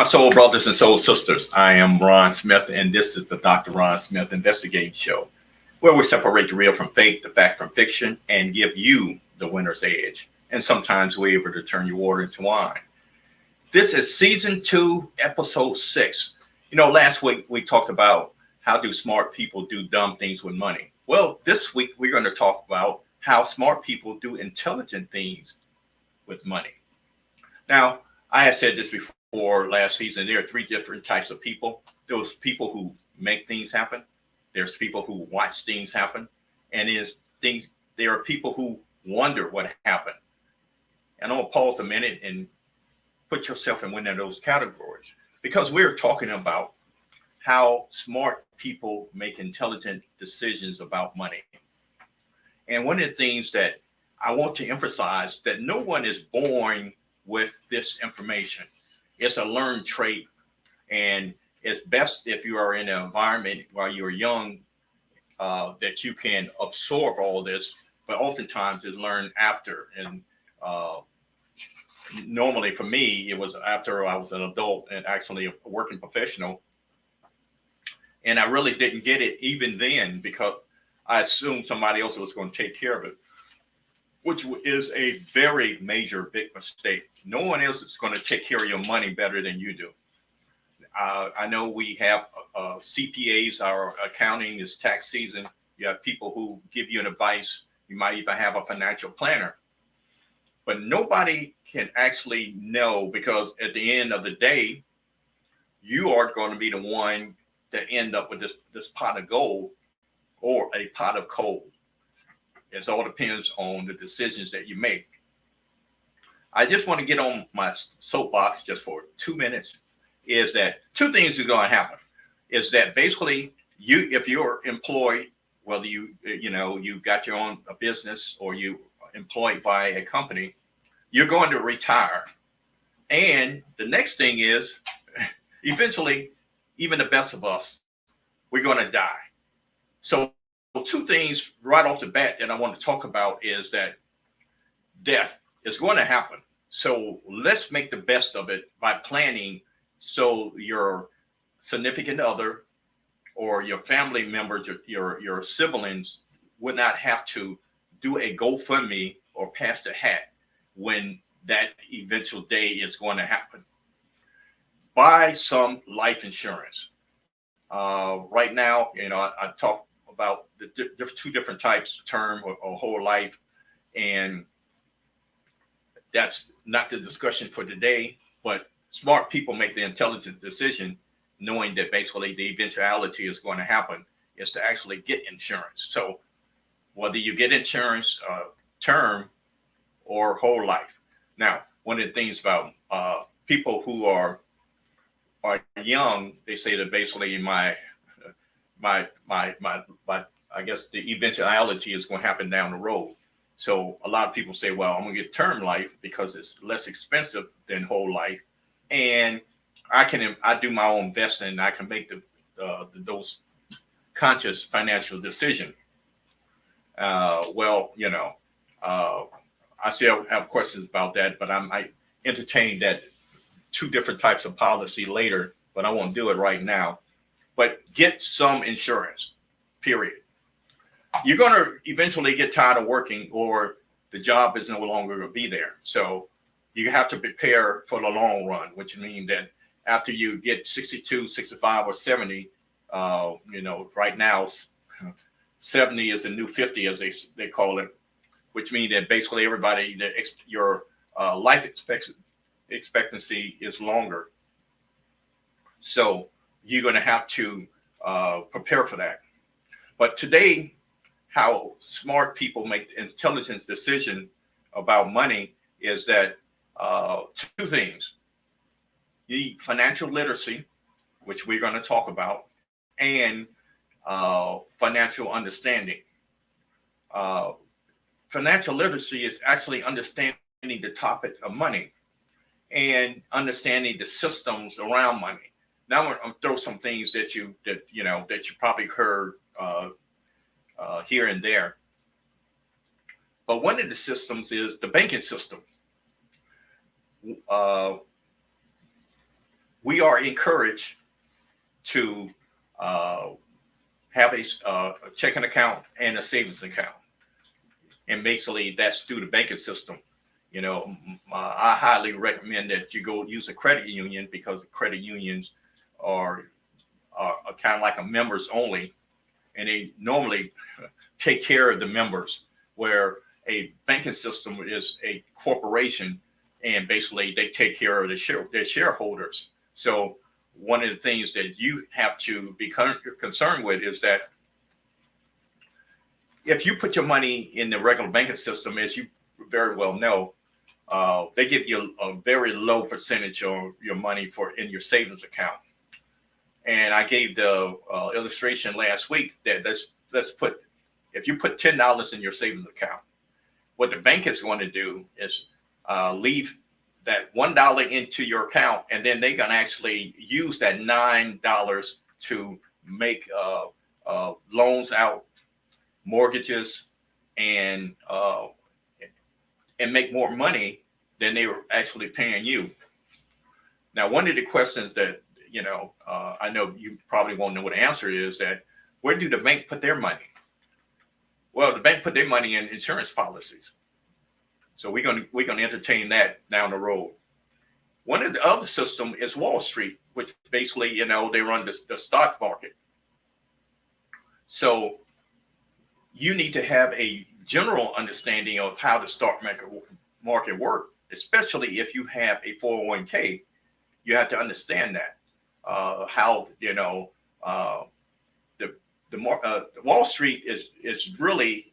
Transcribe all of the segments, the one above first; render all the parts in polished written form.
my soul brothers and soul sisters. I am Ron Smith, and this is the Dr. Ron Smith Investigating Show, where we separate the real from fake, the fact from fiction, and give you the winner's edge. And sometimes we're able to turn your water into wine. This is season 2, episode 6. Last week we talked about how do smart people do dumb things with money. Well, this week we're going to talk about how smart people do intelligent things with money. Now, I have said this before last season. There are 3 different types of people. Those people who make things happen. There's people who watch things happen. And there are people who wonder what happened. And I'm going to pause a minute and put yourself in one of those categories, because we're talking about how smart people make intelligent decisions about money. And one of the things that I want to emphasize, that no one is born with this information. It's a learned trait, and it's best if you are in an environment while you're young that you can absorb all this, but oftentimes it's learned after. And normally for me, it was after I was an adult and actually a working professional. And I really didn't get it even then, because I assumed somebody else was going to take care of it, which is a very major, big mistake. No one else is going to take care of your money better than you do. I know we have CPAs, our accounting is tax season. You have people who give you an advice. You might even have a financial planner. But nobody can actually know, because at the end of the day, you are going to be the one that end up with this pot of gold or a pot of coal. It all depends on the decisions that you make. I just want to get on my soapbox just for 2 minutes. Is that 2 things are going to happen? Is that basically if you're employed, whether you got your own business or you employed by a company, you're going to retire. And the next thing is, eventually, even the best of us, we're going to die. So 2 things right off the bat that I want to talk about is that death is going to happen. So let's make the best of it by planning, so your significant other or your family members, your siblings would not have to do a GoFundMe or pass the hat when that eventual day is going to happen. Buy some life insurance. Right now, I talk about the 2 different types, term or whole life, and that's not the discussion for today. But smart people make the intelligent decision, knowing that basically the eventuality is going to happen, is to actually get insurance. So whether you get insurance, term or whole life. Now, one of the things about people who are young, they say that basically my I guess the eventuality is going to happen down the road. So a lot of people say, well, I'm going to get term life because it's less expensive than whole life, and I do my own investing, and I can make those conscious financial decision. I still have questions about that, but I might entertain that 2 different types of policy later, but I won't do it right now. But get some insurance, period. You're going to eventually get tired of working, or the job is no longer going to be there. So you have to prepare for the long run, which means that after you get 62, 65, or 70, right now, 70 is the new 50, as they call it, which means that basically everybody, your life expectancy is longer. So you're going to have to prepare for that. But today, how smart people make intelligent decision about money is that 2 things. You need financial literacy, which we're going to talk about, and financial understanding. Financial literacy is actually understanding the topic of money and understanding the systems around money. Now I'm going to throw some things that you probably heard here and there. But one of the systems is the banking system. we are encouraged to have a checking account and a savings account. And basically that's through the banking system. You know, I highly recommend that you go use a credit union, because the credit unions are kind of like a members only, and they normally take care of the members, where a banking system is a corporation, and basically they take care of their shareholders. So one of the things that you have to be concerned with is that if you put your money in the regular banking system, as you very well know, they give you a very low percentage of your money in your savings account. And I gave the illustration last week that let's put, if you put $10 in your savings account, what the bank is going to do is leave that $1 into your account, and then they're going to actually use that $9 to make loans out, mortgages, and make more money than they were actually paying you. Now, one of the questions that, I know you probably won't know what the answer is, that where do the bank put their money? Well, the bank put their money in insurance policies. So we're going to entertain that down the road. One of the other system is Wall Street, which basically, they run the stock market. So you need to have a general understanding of how the stock market works, especially if you have a 401k. You have to understand that how the Wall Street is really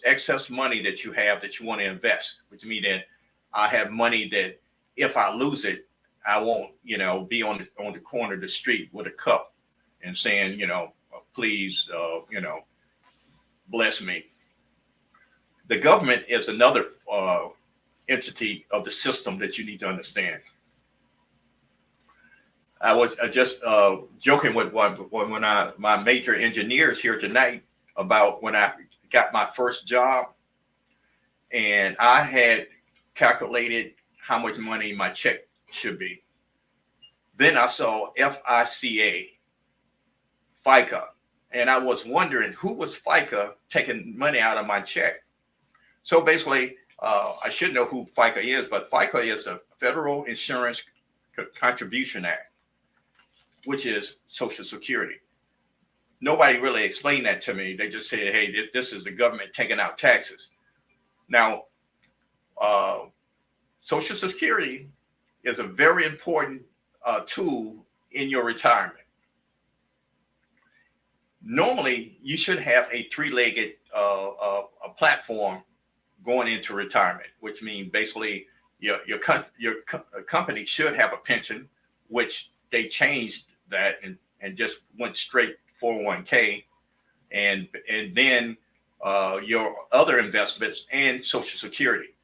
excess money that you have that you want to invest, which means that I have money that if I lose it, I won't be on the corner of the street with a cup and saying please bless me. The government is another entity of the system that you need to understand. I was just joking with my major engineers here tonight about when I got my first job, and I had calculated how much money my check should be. Then I saw FICA, FICA, and I was wondering who was FICA taking money out of my check. So basically, I should know who FICA is, but FICA is a Federal Insurance Contribution Act, which is Social Security. Nobody really explained that to me. They just said, hey, this is the government taking out taxes. Now, Social Security is a very important tool in your retirement. Normally, you should have a three-legged platform going into retirement, which means basically your company should have a pension, which they changed that and just went straight 401k, and then your other investments and Social Security.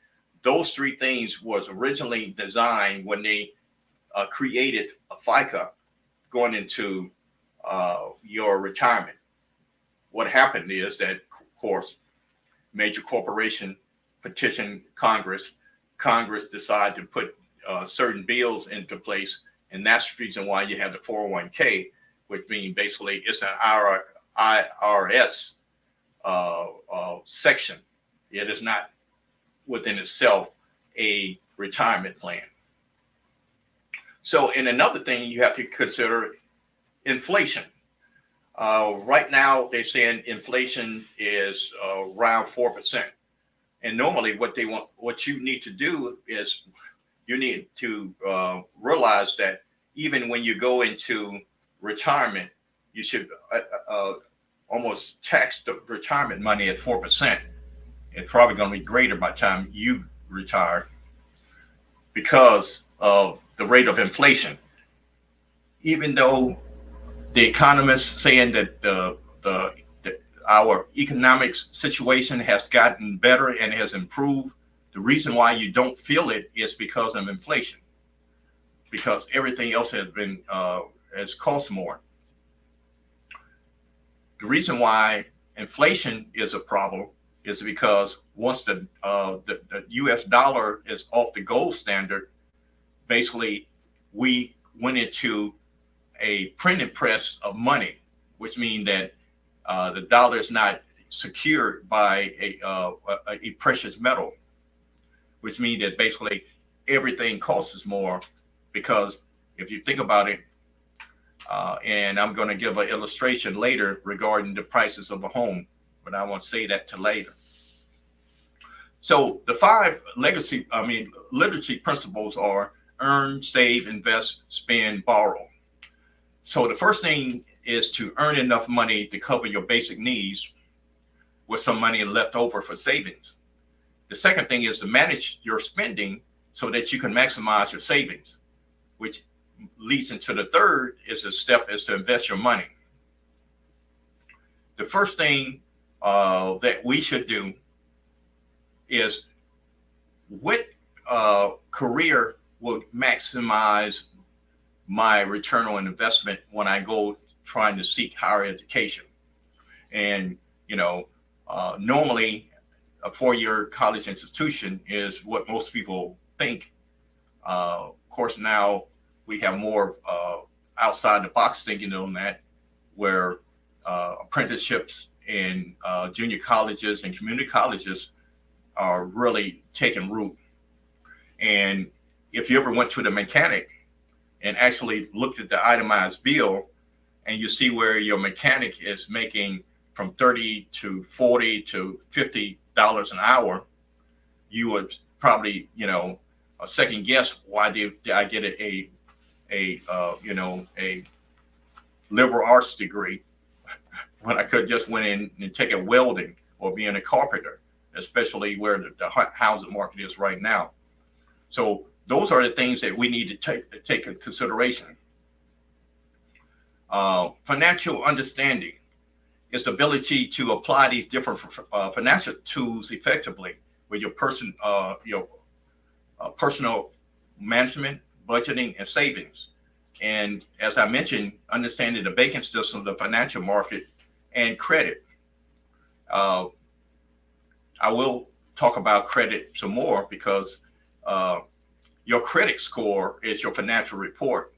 Those three things was originally designed when they created a FICA going into your retirement. What happened is that, of course, major corporation petitioned Congress. Congress decided to put certain bills into place, and that's the reason why you have the 401k, which means basically it's an IRS section. It is not within itself a retirement plan. So, and another thing you have to consider, inflation. Right now, they're saying inflation is around 4%. And normally what you need to do is you need to realize that even when you go into retirement, you should almost tax the retirement money at 4%. It's probably going to be greater by the time you retire because of the rate of inflation. Even though the economists saying that our economic situation has gotten better and has improved, the reason why you don't feel it is because of inflation, because everything else has cost more. The reason why inflation is a problem is because once the US dollar is off the gold standard, basically we went into a printing press of money, which means that the dollar is not secured by a precious metal, which means that basically everything costs more. Because if you think about it, and I'm going to give an illustration later regarding the prices of a home, but I won't say that till later. So the 5 literacy principles are earn, save, invest, spend, borrow. So the first thing is to earn enough money to cover your basic needs with some money left over for savings. The second thing is to manage your spending so that you can maximize your savings, which leads into the third is to invest your money. The first thing that we should do is what career will maximize my return on investment when I go trying to seek higher education. And, normally a 4-year college institution is what most people think. Of course, now we have more outside the box thinking on that, where apprenticeships in junior colleges and community colleges are really taking root. And if you ever went to the mechanic and actually looked at the itemized bill, and you see where your mechanic is making from $30 to $40 to $50 an hour, you would probably, second guess, why did I get a liberal arts degree when I could just went in and take a welding or being a carpenter, especially where the housing market is right now. So those are the things that we need to take into consideration. Financial understanding is the ability to apply these different financial tools effectively with your personal management, budgeting, and savings. And as I mentioned, understanding the banking system, the financial market, and credit. I will talk about credit some more because your credit score is your financial report,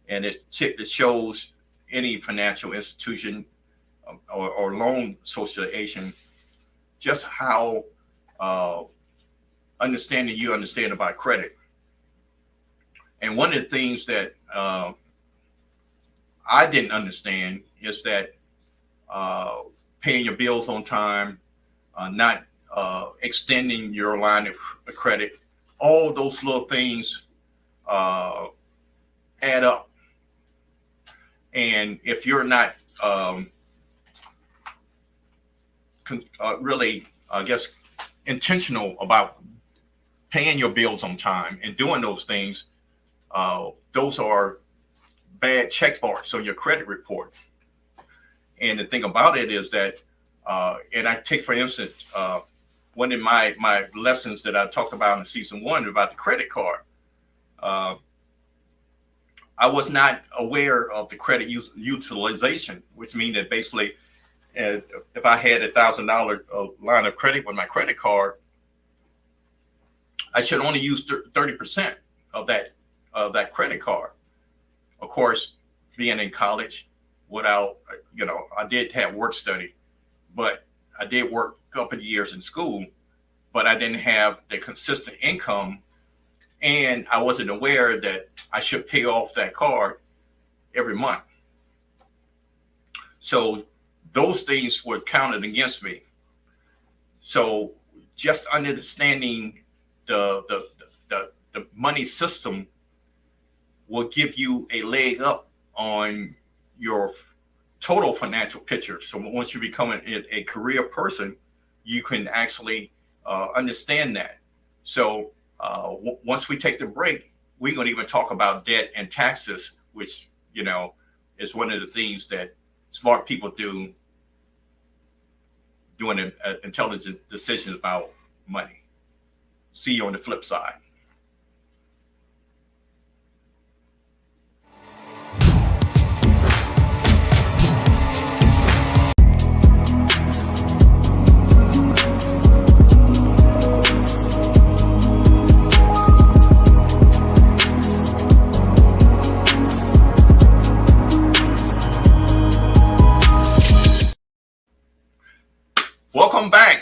and it shows any financial institution or loan association just how understanding you understand about credit. And one of the things that I didn't understand is that paying your bills on time, not extending your line of credit, all those little things add up. And if you're not really, I guess, intentional about paying your bills on time and doing those things, those are bad check marks on your credit report. And the thing about it is that, and I take, for instance, one of my lessons that I talked about in season 1 about the credit card. I was not aware of the credit utilization, which means that basically, if I had $1,000 line of credit with my credit card, I should only use 30% of that credit card. Of course, being in college, without, I did have work study, but I did work a couple of years in school, but I didn't have the consistent income, and I wasn't aware that I should pay off that card every month. So those things were counted against me. So just understanding the money system will give you a leg up on your total financial picture. So once you become a career person, you can actually understand that. So once we take the break, we're going to even talk about debt and taxes, which, is one of the things that smart people do, doing intelligent decisions about money. See you on the flip side.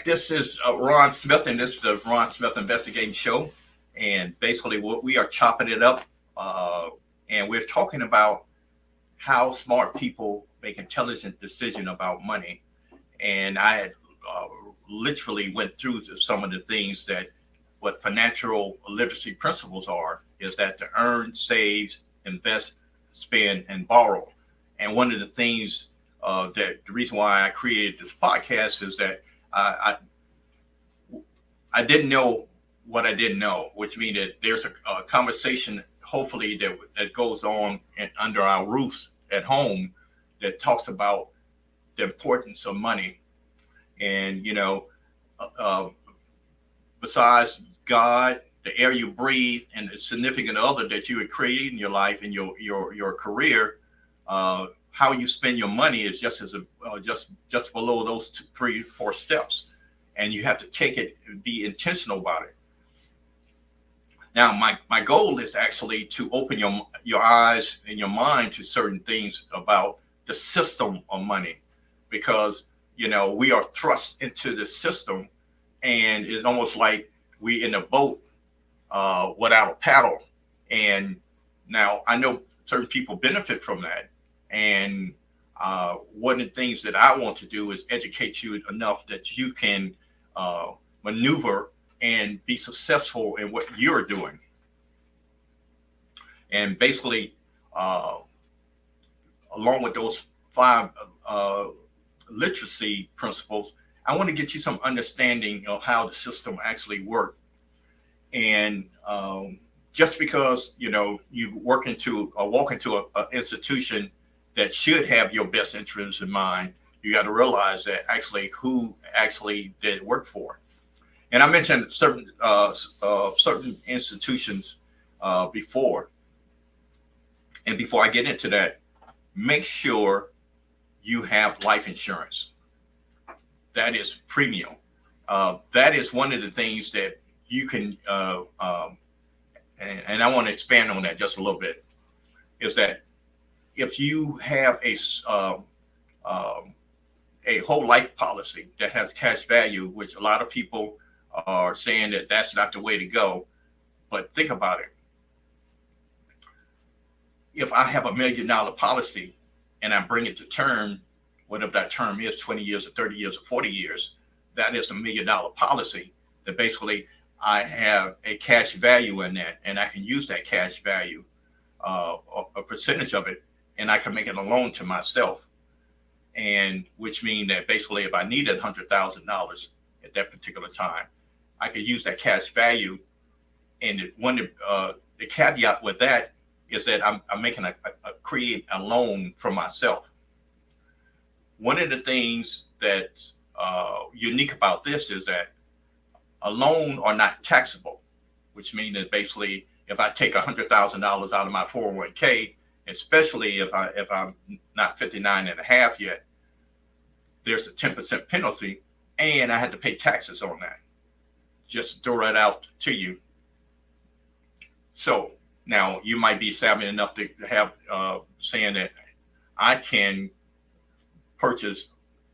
right, this is Ron Smith, and this is the Ron Smith Investigating Show. And basically, what we are chopping it up, and we're talking about how smart people make intelligent decisions about money. And I had literally went through some of the things that what financial literacy principles are, is that to earn, save, invest, spend, and borrow. And one of the things that the reason why I created this podcast is that I didn't know what I didn't know, which means that there's a conversation, hopefully, that goes on under our roofs at home that talks about the importance of money. And, besides God, the air you breathe, and the significant other that you had created in your life and your career, how you spend your money is just below those 2, 3, 4 steps, and you have to take it and be intentional about it. Now, my goal is actually to open your eyes and your mind to certain things about the system of money, because we are thrust into the system, and it's almost like we in a boat without a paddle. And now I know certain people benefit from that. And one of the things that I want to do is educate you enough that you can maneuver and be successful in what you're doing. And basically, along with those 5 literacy principles, I want to get you some understanding of how the system actually works. And just because you walk into an institution that should have your best interests in mind, you got to realize that actually who actually did work for. And I mentioned certain institutions before. And before I get into that, make sure you have life insurance. That is premium. That is one of the things that you can, and I want to expand on that just a little bit, is that if you have a whole life policy that has cash value, which a lot of people are saying that that's not the way to go, but think about it. If I have $1 million policy and I bring it to term, whatever that term is, 20 years or 30 years or 40 years, that is $1 million policy that basically I have a cash value in that, and I can use that cash value, a percentage of it, and I can make it a loan to myself. And which means that basically if I needed $100,000 at that particular time, I could use that cash value. And the caveat with that is that I'm making create a loan for myself. One of the things that's unique about this is that a loan are not taxable, which means that basically if I take $100,000 out of my 401k, especially if I'm not 59 and a half yet, there's a 10% penalty, and I had to pay taxes on that. Just to throw that out to you. So now you might be savvy enough to have saying that I can purchase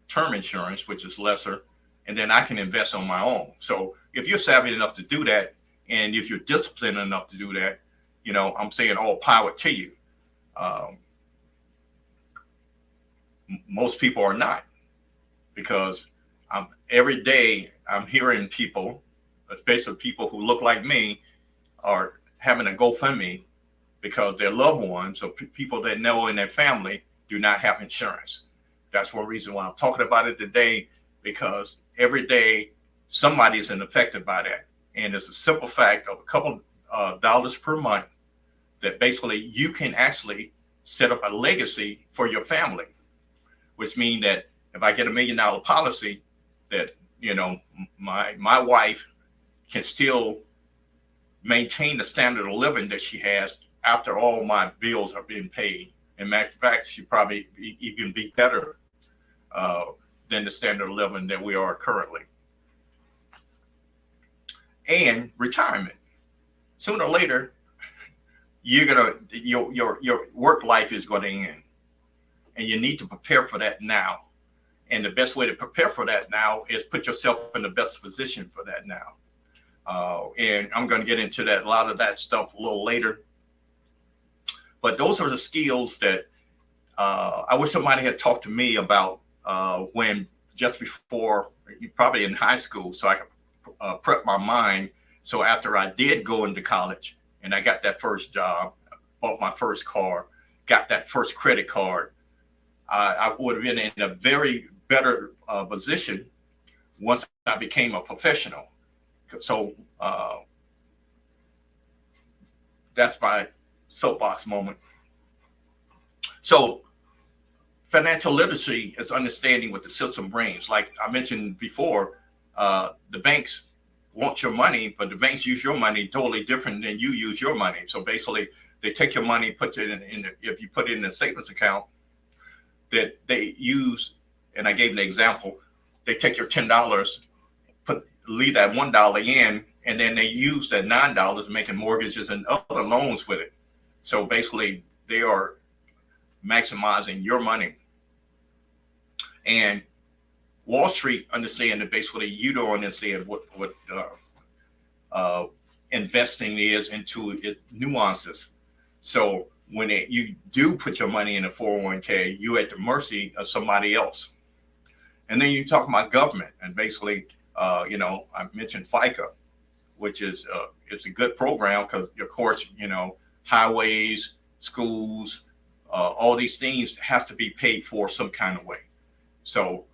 term insurance, which is lesser, and then I can invest on my own. So if you're savvy enough to do that, and if you're disciplined enough to do that, I'm saying all power to you. Most people are not, because every day I'm hearing people, especially people who look like me, are having a GoFundMe because their loved ones or people they know in their family do not have insurance. That's one reason why I'm talking about it today, because every day somebody is affected by that. And it's a simple fact of a couple dollars per month that basically you can actually set up a legacy for your family, which means that if I get $1 million policy, that, my wife can still maintain the standard of living that she has after all my bills are being paid. In fact, she probably even be better than the standard of living that we are currently. And retirement. Sooner or later, your work life is going to end, and you need to prepare for that now. And the best way to prepare for that now is put yourself in the best position for that now. And I'm going to get into that, a lot of that stuff a little later. But those are the skills that I wish somebody had talked to me about when just before, probably in high school, so I could prep my mind. So after I did go into college and I got that first job, bought my first car, got that first credit card, I would have been in a very better position once I became a professional. So that's my soapbox moment. So financial literacy is understanding what the system brings. Like I mentioned before, the banks want your money, but the banks use your money totally different than you use your money. So basically, they take your money, put it if you put it in a savings account, that they use, and I gave an example, they take your $10, leave that $1 in, and then they use that $9 making mortgages and other loans with it. So basically, they are maximizing your money. And Wall Street understand that basically you don't understand what investing is into its nuances. So when you do put your money in a 401k, you're at the mercy of somebody else. And then you talk about government, and basically, I mentioned FICA, which is it's a good program because, of course, highways, schools, all these things has to be paid for some kind of way. So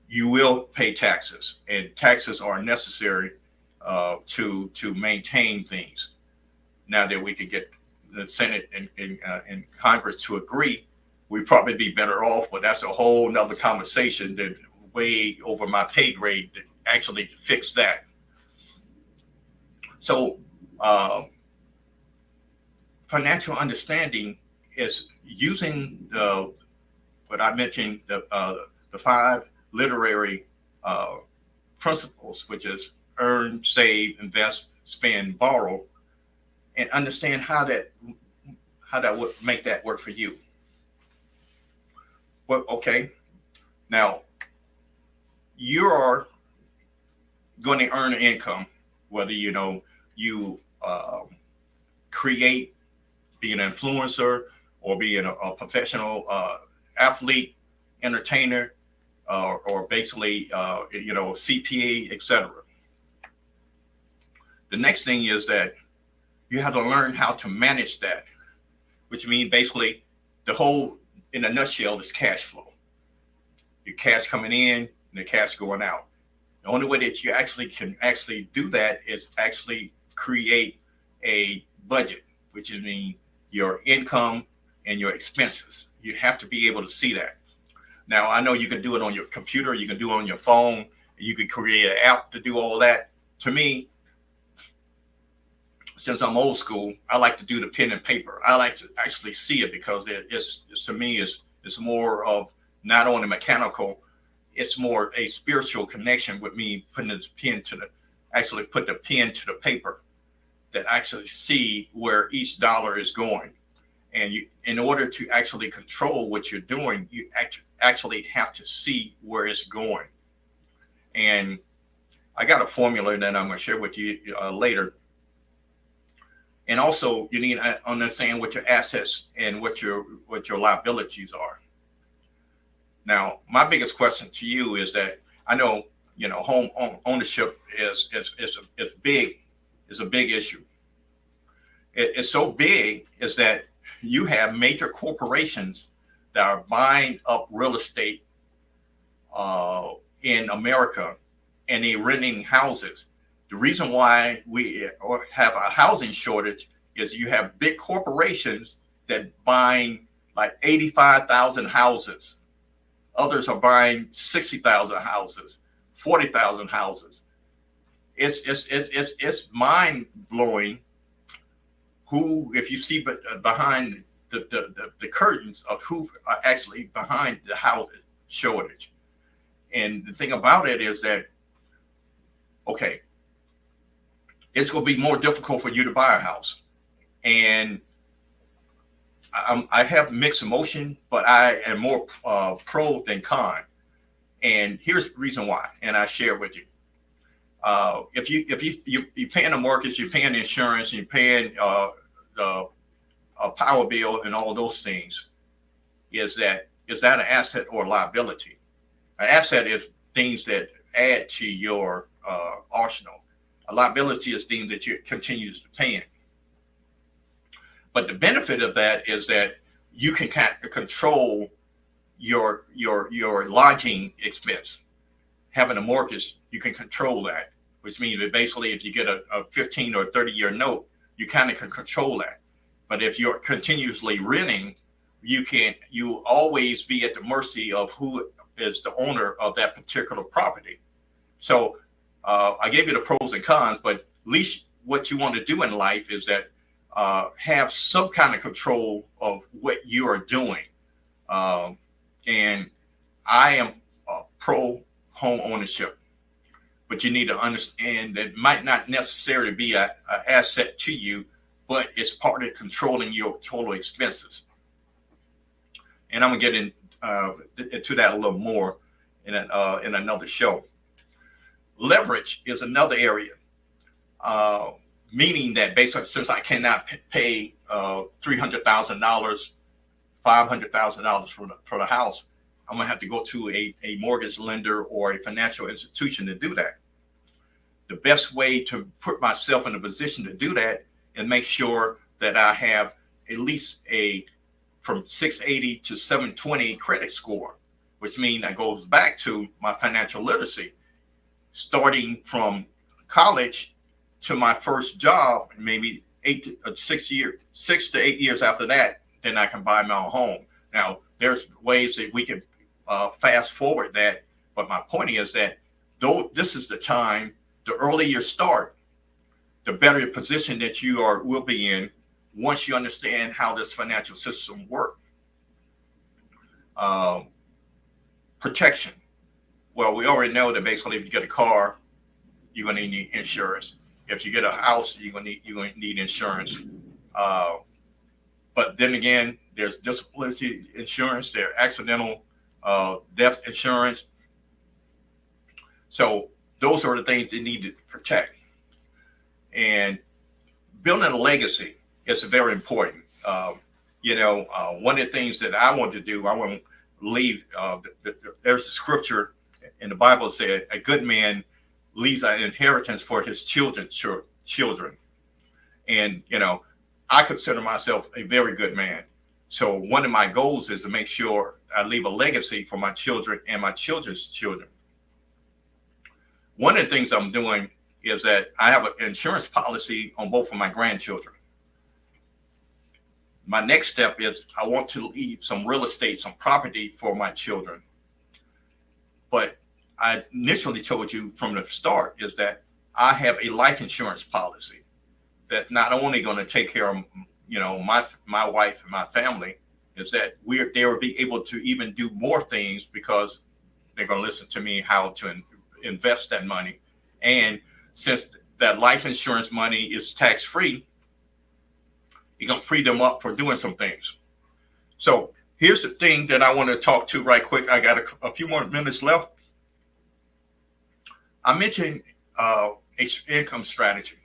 you will pay taxes, and taxes are necessary to maintain things. Now that we could get the Senate and Congress to agree, we'd probably be better off, but that's a whole nother conversation that way over my pay grade to actually fix that. So financial understanding is using what I mentioned, the 5 literary principles, which is earn, save, invest, spend, borrow, and understand how that would make that work for you. Well, okay, now you are going to earn an income, whether you create, be an influencer, or be a professional athlete, entertainer, or basically CPA, etc. The next thing is that you have to learn how to manage that, which means basically the whole, in a nutshell, is cash flow. Your cash coming in and the cash going out. The only way that you can do that is actually create a budget, which means your income and your expenses. You have to be able to see that. Now, I know you can do it on your computer, you can do it on your phone, you can create an app to do all that. To me, since I'm old school, I like to do the pen and paper. I like to actually see it because it's to me, it's more of not only mechanical, it's more a spiritual connection with me putting this pen put the pen to the paper, that actually see where each dollar is going. And in order to actually control what you're doing, you actually have to see where it's going. And I got a formula that I'm going to share with you later. And also, you need to understand what your assets and what your liabilities are. Now, my biggest question to you is that I know home ownership is big, is a big issue. It's so big is that you have major corporations that are buying up real estate in America, and they're renting houses. The reason why we have a housing shortage is you have big corporations that buying like 85,000 houses. Others are buying 60,000 houses, 40,000 houses. It's mind blowing. Who, if you see behind the curtains of who are actually behind the housing shortage. And the thing about it is that, okay, it's going to be more difficult for you to buy a house. And I have mixed emotion, but I am more pro than con. And here's the reason why, and I share with you. You're paying a mortgage, you're paying insurance, you're paying the a power bill, and all those things, is that an asset or liability? An asset is things that add to your arsenal. A liability is things that you continues to pay. But the benefit of that is that you can kind of control your lodging expense. Having a mortgage, you can control that, which means that basically if you get a 15 or 30-year note, you kind of can control that. But if you're continuously renting, you always be at the mercy of who is the owner of that particular property. So I gave you the pros and cons, but at least what you want to do in life is that have some kind of control of what you are doing. And I am pro home ownership, but you need to understand that it might not necessarily be an asset to you, but it's part of controlling your total expenses. And I'm gonna get into that a little more in another show. Leverage is another area, meaning that basically, since I cannot pay $300,000, $500,000 for the house, I'm gonna have to go to a mortgage lender or a financial institution to do that. The best way to put myself in a position to do that and make sure that I have at least from 680 to 720 credit score, which means that goes back to my financial literacy. Starting from college to my first job, maybe 6 to 8 years after that, then I can buy my own home. Now, there's ways that we can fast forward that, but my point is that though this is the time, the earlier you start, the better position that you will be in once you understand how this financial system works. Protection. Well, we already know that basically if you get a car, you're going to need insurance. If you get a house, you're going to need insurance. But then again, there's disability insurance, there's accidental death insurance. So those are the things that need to protect. And building a legacy is very important. One of the things that I want to do, I want to leave, there's a scripture in the Bible that says a good man leaves an inheritance for his children's children. And, I consider myself a very good man. So one of my goals is to make sure I leave a legacy for my children and my children's children. One of the things I'm doing is that I have an insurance policy on both of my grandchildren. My next step is I want to leave some real estate, some property for my children. But I initially told you from the start is that I have a life insurance policy that's not only going to take care of, my wife and my family, is that they will be able to even do more things because they're going to listen to me how to invest that money. And since that life insurance money is tax-free, you're going to free them up for doing some things. So here's the thing that I want to talk to right quick. I got a few more minutes left. I mentioned a income strategy.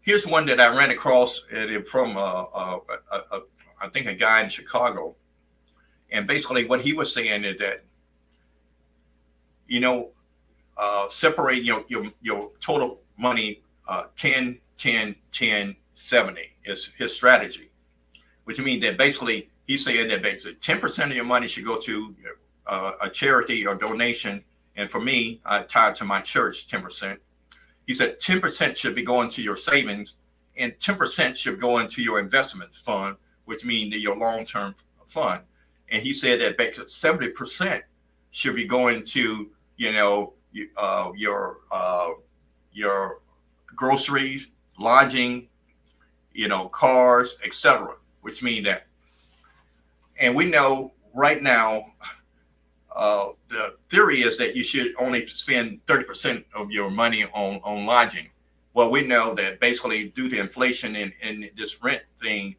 Here's one that I ran across from I think a guy in Chicago. And basically what he was saying is that, separate your total money 10, 10, 10, 70 is his strategy, which means that basically he's saying that basically 10% of your money should go to a charity or donation. And for me, I tied to my church 10%. He said 10% should be going to your savings and 10% should go into your investment fund, which means your long-term fund. And he said that basically 70% should be going to, your groceries, lodging, cars, etc., which means that. And we know right now, the theory is that you should only spend 30% of your money on lodging. Well, we know that basically due to inflation and this rent thing,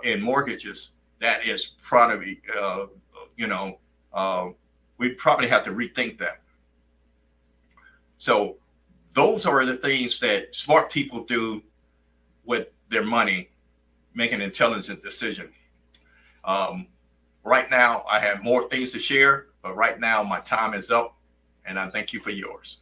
in mortgages, that is probably, we probably have to rethink that. So those are the things that smart people do with their money, make an intelligent decision. Right now, I have more things to share, but right now my time is up, and I thank you for yours.